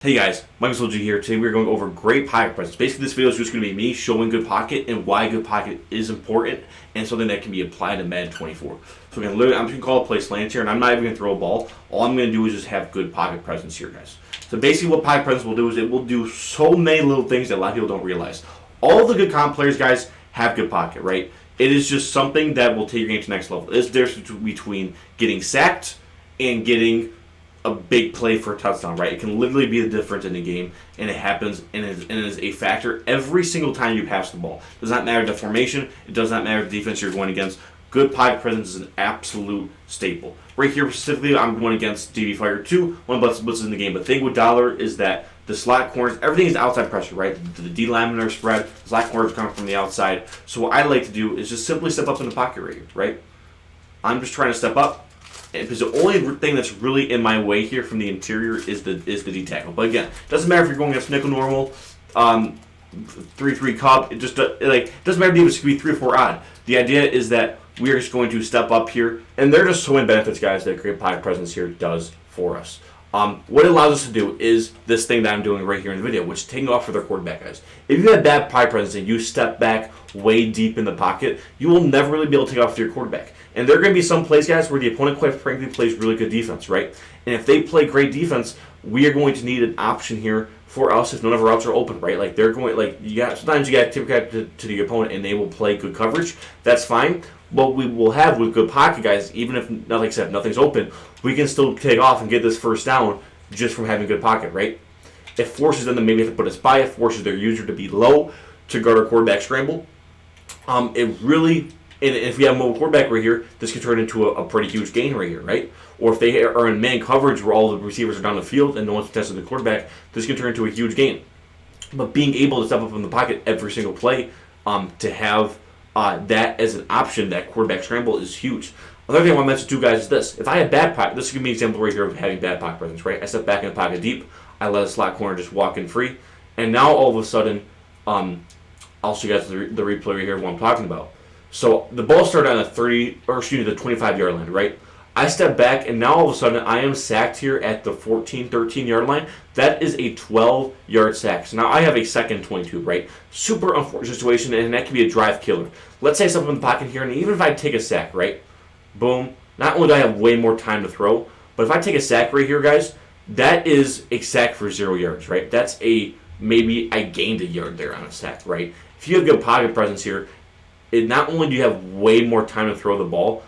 Hey guys, Michael Soldier here. Today we're going over great pocket presence. Basically, this video is just going to be me showing good pocket and why good pocket is important and something that can be applied to Madden 24. So again, literally, I'm just going to call a play slant here, and I'm not even going to throw a ball. All I'm going to do is just have good pocket presence here, guys. So basically, what pocket presence will do is it will do so many little things that a lot of people don't realize. All the good comp players, guys, have good pocket, right? It is just something that will take your game to the next level. It's the difference between getting sacked and getting a big play for a touchdown, right? It can literally be the difference in the game, and it happens, and it is a factor every single time you pass the ball. It does not matter the formation. It does not matter the defense you're going against. Good pocket presence is an absolute staple. Right here specifically, I'm going against DB Fighter 2, one of the best blitzes in the game. But the thing with Dollar is that the slot corners, everything is outside pressure, right? The D-laminar spread, the slot corners come from the outside. So what I like to do is just simply step up in the pocket right here, right? I'm just trying to step up. Because the only thing that's really in my way here from the interior is the D tackle. But again, it doesn't matter if you're going against nickel normal, 3-3 cub. It just doesn't matter if it's going to be 3 or 4 odd. The idea is that we are just going to step up here, and there are just so many benefits, guys, that great pocket presence here does for us. What it allows us to do is this thing that I'm doing right here in the video, which is taking off for their quarterback, guys. If you have bad pocket presence and you step back way deep in the pocket, you will never really be able to take off to your quarterback. And there are going to be some plays, guys, where the opponent, quite frankly, plays really good defense, right? And if they play great defense, we are going to need an option here for us if none of our routes are open, right? Like they're going, sometimes you got to tip to the opponent and they will play good coverage. That's fine. What we will have with good pocket, guys, even if, like I said, nothing's open, we can still take off and get this first down just from having good pocket, right? It forces them to maybe have to put us by. It forces their user to be low to guard our quarterback scramble. It really. And if we have a mobile quarterback right here, this could turn into a pretty huge gain right here, right? Or if they are in man coverage where all the receivers are down the field and no one's tested the quarterback, this can turn into a huge gain. But being able to step up in the pocket every single play, to have that as an option, that quarterback scramble, is huge. Another thing I want to mention too, guys, is this. If I have bad pocket, this is going to be an example right here of having bad pocket presence, right? I step back in the pocket deep, I let a slot corner just walk in free, and now all of a sudden, I'll show you guys the replay right here of what I'm talking about. So the ball started on the 25-yard line, right? I step back, and now all of a sudden I am sacked here at the 13-yard line. That is a 12-yard sack. So now I have a second 22, right? Super unfortunate situation, and that can be a drive killer. Let's say something in the pocket here, and even if I take a sack, right? Boom. Not only do I have way more time to throw, but if I take a sack right here, guys, that is a sack for 0 yards, right? That's maybe I gained a yard there on a sack, right? If you have good pocket presence here, not only do you have way more time to throw the ball,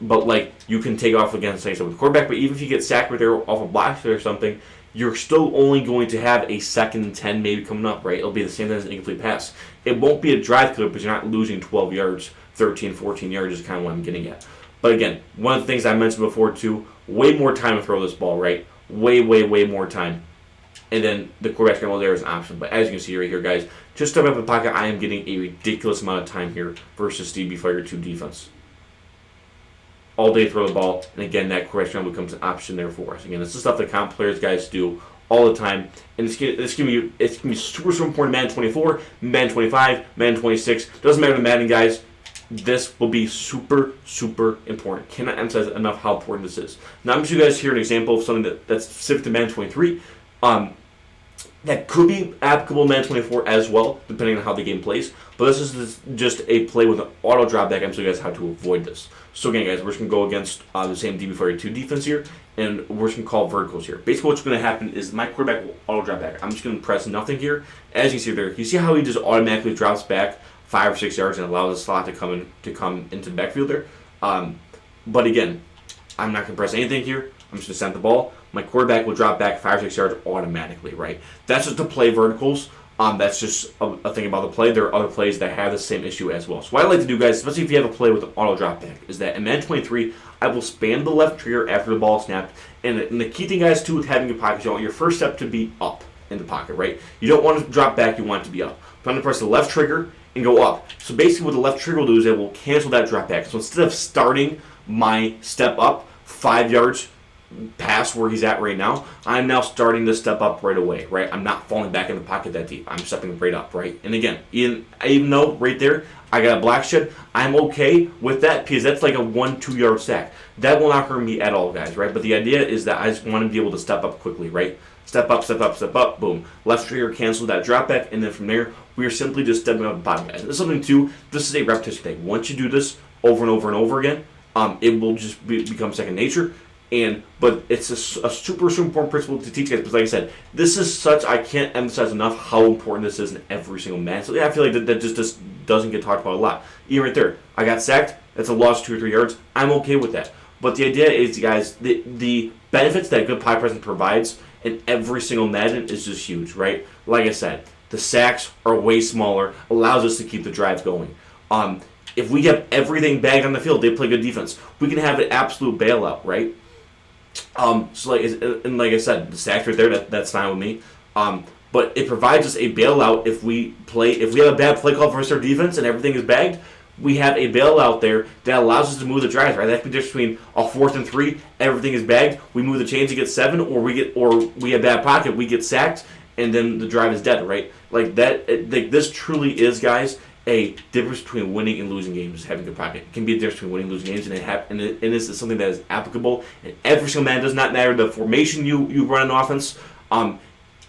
but you can take off against, say, with quarterback. But even if you get sacked right there off a block or something, you're still only going to have a 2nd and 10 maybe coming up, right? It'll be the same as an incomplete pass. It won't be a drive killer because you're not losing 12 yards, 13, 14 yards is kind of what I'm getting at. But again, one of the things I mentioned before too, way more time to throw this ball, right? Way more time. And then the quarterback scramble there is an option. But as you can see right here, guys, just step up in the pocket, I am getting a ridiculous amount of time here versus DB Fighter 2 defense. All day throw the ball, and again, that quarterback scramble becomes an option there for us. Again, this is stuff that comp players, guys, do all the time. And it's going to be super important in Madden 24, Madden 25, Madden 26. Doesn't matter the Madden, guys. This will be super important. Cannot emphasize enough how important this is. Now, I'm going to show you guys here an example of something that's specific to Madden 23. That could be applicable in Madden 24 as well, depending on how the game plays. But this is just a play with an auto drop back. I'm showing you guys how to avoid this. So again, guys, we're just going to go against the same DB Fighter 2 defense here, and we're just going to call verticals here. Basically what's going to happen is my quarterback will auto drop back. I'm just going to press nothing here. As you can see there, you see how he just automatically drops back 5 or 6 yards and allows the slot to come into the backfield there. But again, I'm not going to press anything here. I'm just going to send the ball. My quarterback will drop back 5 or 6 yards automatically, right? That's just to play verticals. That's just a thing about the play. There are other plays that have the same issue as well. So what I like to do, guys, especially if you have a play with an auto drop back, is that in Madden 23, I will spam the left trigger after the ball is snapped. And the key thing, guys, too, with having a pocket, you want your first step to be up in the pocket, right? You don't want to drop back. You want it to be up. So I'm going to press the left trigger and go up. So basically what the left trigger will do is it will cancel that drop back. So instead of starting my step up 5 yards past where he's at right now, I'm now starting to step up right away, right? I'm not falling back in the pocket that deep. I'm stepping right up, right? And again, even though right there I got a black shed, I'm okay with that because that's like a 1-2 yard sack. That will not hurt me at all, guys, right? But the idea is that I just want to be able to step up quickly, right? step up, step up, step up, boom. Left trigger cancels that drop back, and then from there, we are simply just stepping up the bottom, guys. This is something too, this is a repetition thing. Once you do this over and over and over again, it will just become second nature. But it's a super, super important principle to teach guys, because like I said, this is such, I can't emphasize enough how important this is in every single match. So yeah, I feel like that just doesn't get talked about a lot. Even right there, I got sacked, that's a loss 2 or 3 yards, I'm okay with that. But the idea is, guys, the benefits that good pocket presence provides in every single Madden is just huge, right? Like I said, the sacks are way smaller, allows us to keep the drives going. If we have everything bagged on the field, they play good defense. We can have an absolute bailout, right? So like I said, the sacks right there, that's fine with me. But it provides us a bailout if we have a bad play call versus our defense and everything is bagged. We have a bailout there that allows us to move the drives, right? That could be difference between a 4th and 3, everything is bagged, we move the chains to get 7, or we have bad pocket, we get sacked, and then the drive is dead, right? Like that. This truly is, guys, a difference between winning and losing games. Having good pocket, it can be a difference between winning and losing games, and this is something that is applicable in every single man. It does not matter the formation you run on offense.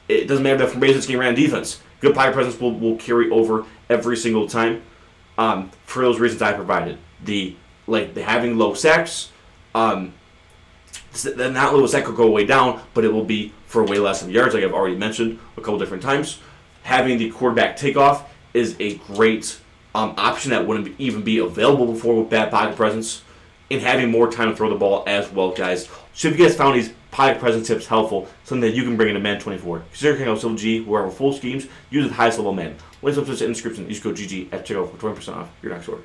It doesn't matter the formation that's getting ran on defense. Good pocket presence will carry over every single time. For those reasons I provided, the having low sacks, not low sack will go way down, but it will be for way less of yards, like I've already mentioned a couple different times. Having the quarterback takeoff is a great option that wouldn't even be available before with bad pocket presence, and having more time to throw the ball as well, guys. So if you guys found these pocket presence tips helpful, something that you can bring into Madden 24, consider checking out Silver G, where our full schemes use the highest level Madden. Links up to the description. You should go GG at checkout for 20% off your next order.